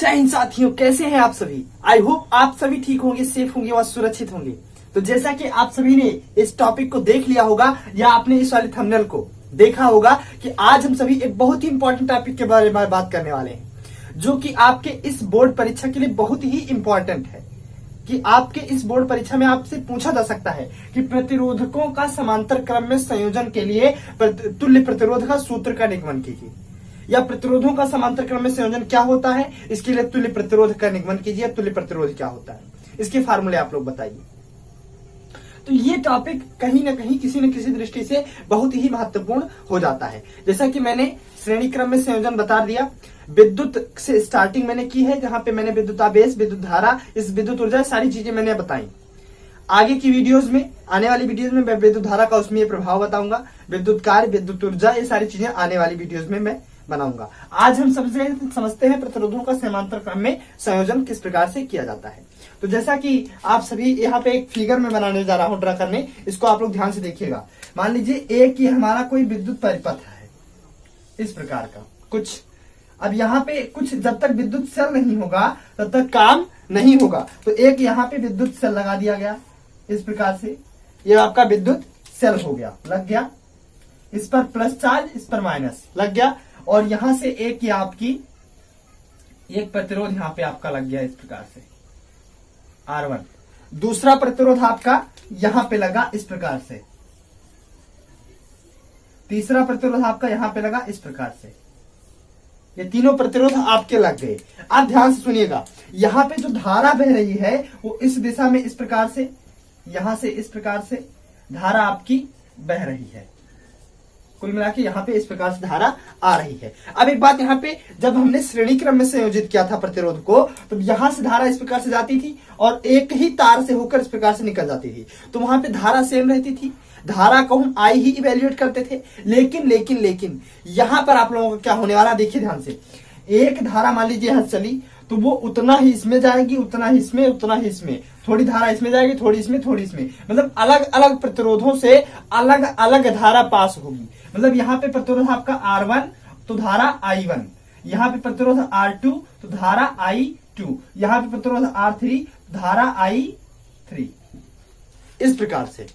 जय हिंद साथियों, कैसे हैं आप सभी। आई होप आप सभी ठीक होंगे, सेफ होंगे और सुरक्षित होंगे। तो जैसा कि आप सभी ने इस टॉपिक को देख लिया होगा या आपने इस वाले थंबनेल को देखा होगा कि आज हम सभी एक बहुत ही इंपॉर्टेंट टॉपिक के बारे में बात करने वाले हैं, जो कि आपके इस बोर्ड परीक्षा के लिए बहुत ही इंपॉर्टेंट है। कि आपके इस बोर्ड परीक्षा में आपसे पूछा जा सकता है कि प्रतिरोधकों का समांतर क्रम में संयोजन के लिए तुल्य प्रतिरोध का सूत्र का निगमन कीजिए, या प्रतिरोधों का समांतर क्रम में संयोजन क्या होता है, इसके लिए तुल्य प्रतिरोध का निगमन कीजिए। तुल्य प्रतिरोध क्या होता है, इसके फार्मूले आप लोग बताइए। तो ये टॉपिक कहीं ना कहीं किसी न किसी दृष्टि से बहुत ही महत्वपूर्ण हो जाता है। जैसा कि मैंने श्रेणी क्रम में संयोजन बता दिया, विद्युत से स्टार्टिंग मैंने की है, जहां पे मैंने विद्युत आवेश, विद्युत धारा, इस विद्युत ऊर्जा, सारी चीजें मैंने बताई। आगे की वीडियोस में, आने वाली वीडियोस में मैं विद्युत धारा का उसमें प्रभाव बताऊंगा, विद्युत कार्य, विद्युत ऊर्जा, ये सारी चीजें आने वाली वीडियोस में मैं बनाऊंगा। आज हम सबसे समझते हैं प्रतिरोधों का समांतर क्रम में संयोजन किस प्रकार से किया जाता है। तो जैसा कि आप सभी यहाँ पे एक फिगर में बनाने जा रहा हूं, ड्रा करने, इसको आप लोग ध्यान से देखिएगा। मान लीजिए एक ही हमारा कोई विद्युत परिपथ है इस प्रकार का कुछ। अब यहाँ पे कुछ, जब तक विद्युत सेल नहीं होगा तब तक काम नहीं होगा। तो एक यहाँ पे विद्युत सेल लगा दिया गया इस प्रकार से, ये आपका विद्युत सेल हो गया, लग गया। इस पर प्लस चार्ज, इस पर माइनस लग गया। और यहां से एक ये आपकी एक प्रतिरोध यहाँ पे आपका लग गया इस प्रकार से R1। दूसरा प्रतिरोध आपका यहां पे लगा इस प्रकार से, तीसरा प्रतिरोध आपका यहां पे लगा इस प्रकार से। ये तीनों प्रतिरोध आपके लग गए। आप ध्यान से सुनिएगा, यहां पे जो धारा बह रही है वो इस दिशा में इस प्रकार से, यहां से इस प्रकार से धारा आपकी बह रही है। कुल मिला के यहाँ पे इस प्रकार से धारा आ रही है। अब एक बात, यहाँ पे जब हमने श्रेणी क्रम में संयोजित किया था प्रतिरोध को, तो यहां से धारा इस प्रकार से जाती थी और एक ही तार से होकर इस प्रकार से निकल जाती थी। तो वहां पे धारा सेम रहती थी, धारा को हम आई ही इवेल्युएट करते थे। लेकिन यहां पर आप लोगों को क्या होने वाला, देखिए ध्यान से। एक धारा मान लीजिए यहां चली तो वो उतना ही इसमें जाएगी, उतना ही इसमें, उतना ही इसमें, थोड़ी धारा इसमें जाएगी, थोड़ी इसमें, थोड़ी इसमें, मतलब अलग अलग प्रतिरोधों से अलग अलग धारा पास होगी। मतलब यहाँ पे प्रतिरोध आपका R1 तो धारा I1, यहाँ पे प्रतिरोध R2 तो धारा I2, यहाँ पे प्रतिरोध R3 धारा I3। इस प्रकार से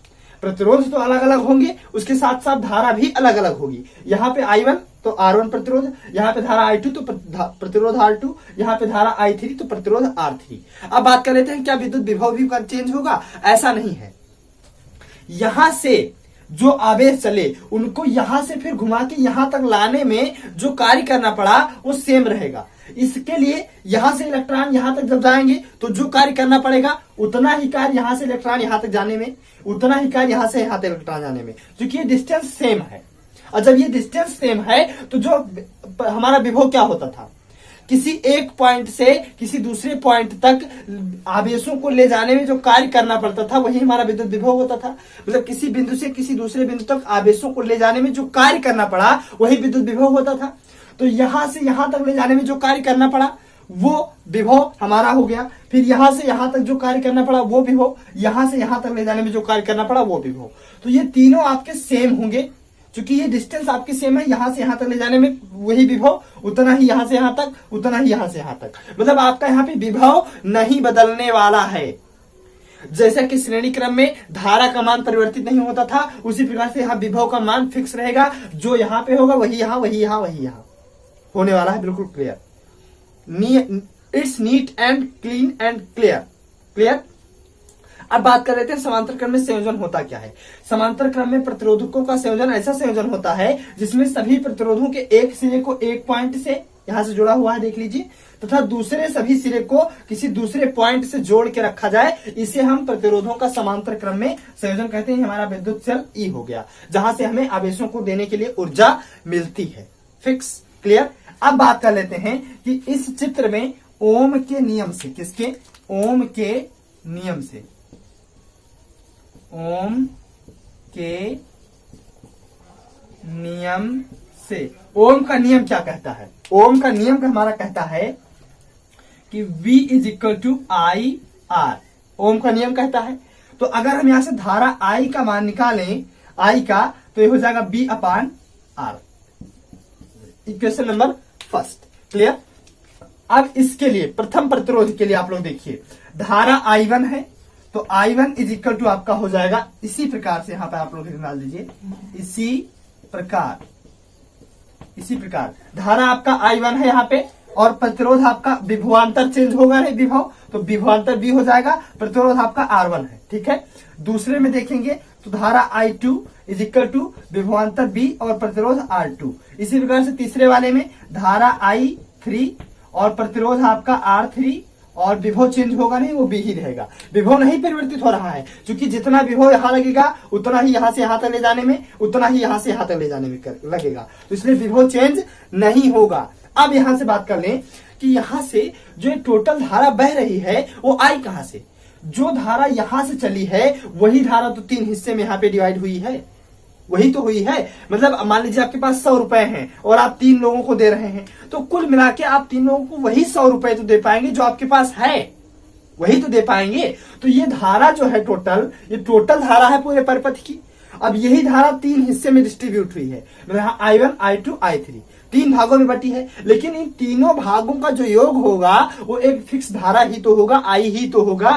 प्रतिरोध तो अलग अलग होंगे, उसके साथ साथ धारा भी अलग अलग होगी। यहाँ पे I1 तो R1 प्रतिरोध, यहाँ पे धारा I2 तो प्रतिरोध R2, यहाँ पे धारा I3 तो प्रतिरोध R3। अब बात कर लेते हैं, क्या विद्युत विभव भी चेंज होगा? ऐसा नहीं है। यहां से जो आवेश चले उनको यहां से फिर घुमा के यहां तक लाने में जो कार्य करना पड़ा वो सेम रहेगा। इसके लिए यहां से इलेक्ट्रॉन यहां तक जब जाएंगे तो जो कार्य करना पड़ेगा उतना ही कार्य यहां से इलेक्ट्रॉन यहां तक जाने में, उतना ही कार्य यहां से यहां तक इलेक्ट्रॉन जाने में, क्योंकि ये डिस्टेंस सेम है। और जब ये डिस्टेंस सेम है तो जो हमारा विभव क्या होता था, किसी एक पॉइंट से किसी दूसरे पॉइंट तक आवेशों को ले जाने में जो कार्य करना पड़ता था वही हमारा विद्युत विभव होता था। मतलब किसी बिंदु से किसी दूसरे बिंदु तक आवेशों को ले जाने में जो कार्य करना पड़ा वही विद्युत विभव होता था। तो यहां से यहां तक ले जाने में जो कार्य करना पड़ा वो विभव हमारा हो गया। फिर यहां से यहां तक जो कार्य करना पड़ा वो विभव, यहां से यहां तक ले जाने में जो कार्य करना पड़ा वो विभव। तो ये तीनों आपके सेम होंगे, क्योंकि ये डिस्टेंस आपकी सेम है। यहां से यहां तक ले जाने में वही विभव, उतना ही यहां से यहां तक, उतना ही यहां से यहां तक। मतलब आपका यहाँ पे विभव नहीं बदलने वाला है। जैसा कि श्रेणी क्रम में धारा का मान परिवर्तित नहीं होता था, उसी प्रकार से यहाँ विभव का मान फिक्स रहेगा। जो यहाँ पे होगा वही यहाँ, वही यहाँ, वही यहाँ होने वाला है। बिल्कुल clear, it's neat and clean and clear. अब बात कर लेते हैं समांतर क्रम में संयोजन होता क्या है। समांतर क्रम में प्रतिरोधकों का संयोजन ऐसा संयोजन होता है जिसमें सभी प्रतिरोधों के एक सिरे को एक पॉइंट से यहां से जुड़ा हुआ है, देख लीजिए, तथा दूसरे सभी सिरे को किसी दूसरे पॉइंट से जोड़ के रखा जाए। इसे हम प्रतिरोधों का समांतर क्रम में संयोजन कहते हैं। हमारा विद्युत सेल E हो गया, जहां से हमें आवेशों को देने के लिए ऊर्जा मिलती है। Fix, clear. अब बात कर लेते हैं कि इस चित्र में ओम के नियम से, किसके? ओम के नियम से, ओम के नियम से ओम का नियम क्या कहता है? ओम का नियम हमारा कहता है कि V is equal to I R. Ohm का नियम कहता है। तो अगर हम यहां से धारा I का मान निकालें, I का, तो ये हो जाएगा B upon R. Equation number first, clear. अब इसके लिए प्रथम प्रतिरोध के लिए आप लोग देखिए, धारा I1 है तो I1 इज इक्वल टू आपका हो जाएगा इसी प्रकार से, यहां पर आप लोग डाल दीजिए, इसी प्रकार धारा आपका I1 है यहाँ पे, और प्रतिरोध आपका विभवांतर चेंज होगा नहीं विभव, तो विभवांतर B हो जाएगा, प्रतिरोध आपका R1 है। ठीक है, दूसरे में देखेंगे तो धारा I2 इज इक्वल टू विभवांतर B और प्रतिरोध R2। इसी प्रकार से तीसरे वाले में धारा I3 और प्रतिरोध आपका R3, और विभव चेंज होगा नहीं, वो B ही रहेगा, विभव नहीं परिवर्तित हो रहा है, क्योंकि जितना विभव यहां लगेगा उतना ही यहां से यहां तक ले जाने में, उतना ही यहां से यहां तक ले जाने में लगेगा, तो इसलिए विभव चेंज नहीं होगा। अब यहां से बात कर लें कि यहां से जो टोटल धारा बह रही है वो आई कहां से, जो धारा यहां से चली है वही धारा तो 3 हिस्से में यहां पे डिवाइड हुई है, वही तो हुई है। मतलब मान लीजिए आपके पास 100 रुपए हैं और आप 3 लोगों को दे रहे हैं, तो कुल मिला के आप 3 लोगों को वही 100 रुपए तो दे पाएंगे जो आपके पास है, वही तो दे पाएंगे। तो ये धारा जो है टोटल, ये टोटल धारा है पूरे परिपथ की। अब यही धारा 3 हिस्से में डिस्ट्रीब्यूट हुई है, मतलब I1, I2, I3 3 भागों में बटी है, लेकिन इन तीनों भागों का जो योग होगा वो एक फिक्स धारा ही तो होगा, I ही तो होगा।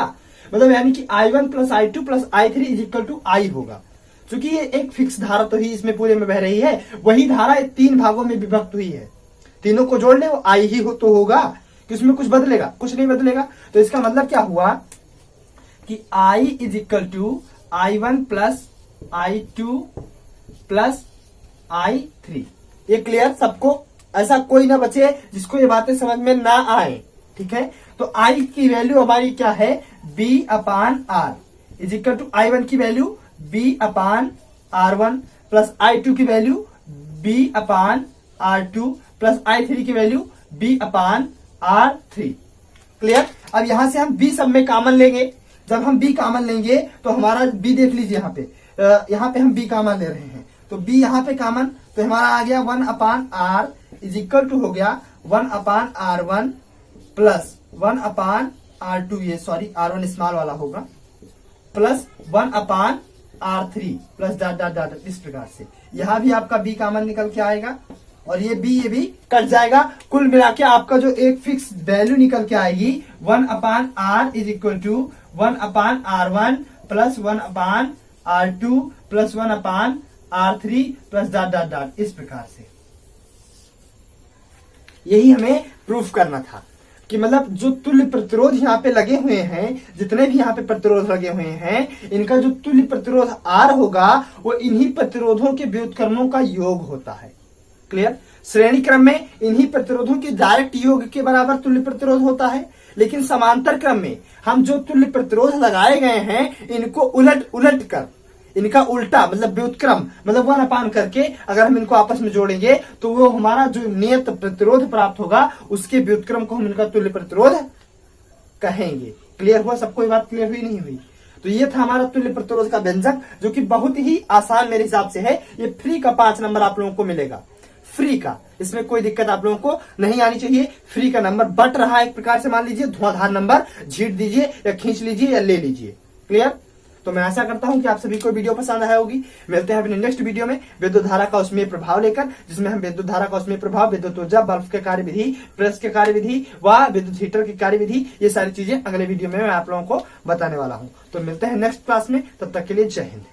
मतलब यानी कि I1 plus I2 plus I3 is equal to I होगा, क्योंकि ये एक फिक्स धारा तो ही इसमें पूरे में बह रही है, वही धारा 3 भागों में विभक्त हुई है, तीनों को जोड़ ले वो I ही तो होगा, कि उसमें कुछ बदलेगा, कुछ नहीं बदलेगा। तो इसका मतलब क्या हुआ कि I is equal to I1 plus I2 plus I3। ये क्लियर सबको, ऐसा कोई ना बचे जिसको ये बातें समझ में ना आए। ठीक है, तो I की वैल्यू हमारी क्या है, B upon R is equal to I1 की वैल्यू B अपान R1 प्लस I2 की वैल्यू B अपान R2 प्लस I3 की वैल्यू B अपान R3। क्लियर। अब यहां से हम B सब में कॉमन लेंगे, जब हम B कॉमन लेंगे तो हमारा B देख लीजिए यहाँ पे हम B कॉमन ले रहे हैं, तो B यहाँ पे कॉमन, तो हमारा आ गया 1 upon R is equal to हो गया 1 upon R1 plus 1 upon R2, ये सॉरी R1 स्मॉल वाला होगा, plus 1 upon R3 plus dot dot dot, इस प्रकार से यहां भी आपका B कॉमन निकल के आएगा और ये भी कट जाएगा। कुल मिला के आपका जो एक फिक्स वैल्यू निकल के आएगी 1 upon R is equal to 1 upon R1 plus 1 upon R2 plus 1 upon R3 plus dot dot dot, इस प्रकार से। यही हमें प्रूफ करना था कि मतलब जो तुल्य प्रतिरोध यहाँ पे लगे हुए हैं, जितने भी यहाँ पे प्रतिरोध लगे हुए हैं, इनका जो तुल्य प्रतिरोध R होगा वो इन्हीं प्रतिरोधों के व्युत्क्रमों का योग होता है। क्लियर। श्रेणी क्रम में इन्हीं प्रतिरोधों के डायरेक्ट योग के बराबर तुल्य प्रतिरोध होता है, लेकिन समांतर क्रम में हम जो तुल्य प्रतिरोध लगाए गए हैं इनको उलट कर, इनका उल्टा मतलब व्युत्क्रम, मतलब 1 अपान करके अगर हम इनको आपस में जोड़ेंगे तो वो हमारा जो नियत प्रतिरोध प्राप्त होगा उसके व्युत्क्रम को हम इनका तुल्य प्रतिरोध कहेंगे। क्लियर हुआ सबको, ये बात क्लियर हुई नहीं हुई? तो ये था हमारा तुल्य प्रतिरोध का व्यंजक, जो कि बहुत ही आसान मेरे हिसाब से है। ये फ्री का 5 नंबर आप लोगों को मिलेगा, फ्री का, इसमें कोई दिक्कत आप लोगों को नहीं आनी चाहिए। फ्री का नंबर बट रहा है एक प्रकार से, मान लीजिए धुआंधार नंबर, झीट दीजिए या खींच लीजिए या ले लीजिए। क्लियर। तो मैं आशा करता हूं कि आप सभी को वीडियो पसंद आया होगी। मिलते हैं अपने नेक्स्ट वीडियो में विद्युत धारा का उसमें प्रभाव लेकर, जिसमें हम विद्युत धारा का उसमें प्रभाव, विद्युत ऊर्जा, बल्ब के कार्यविधि, प्रेस के कार्यविधि व विद्युत हीटर की कार्यविधि, ये सारी चीजें अगले वीडियो में मैं आप लोगों को बताने वाला हूं। तो मिलते हैं नेक्स्ट क्लास में, तब तक के लिए जय हिंद।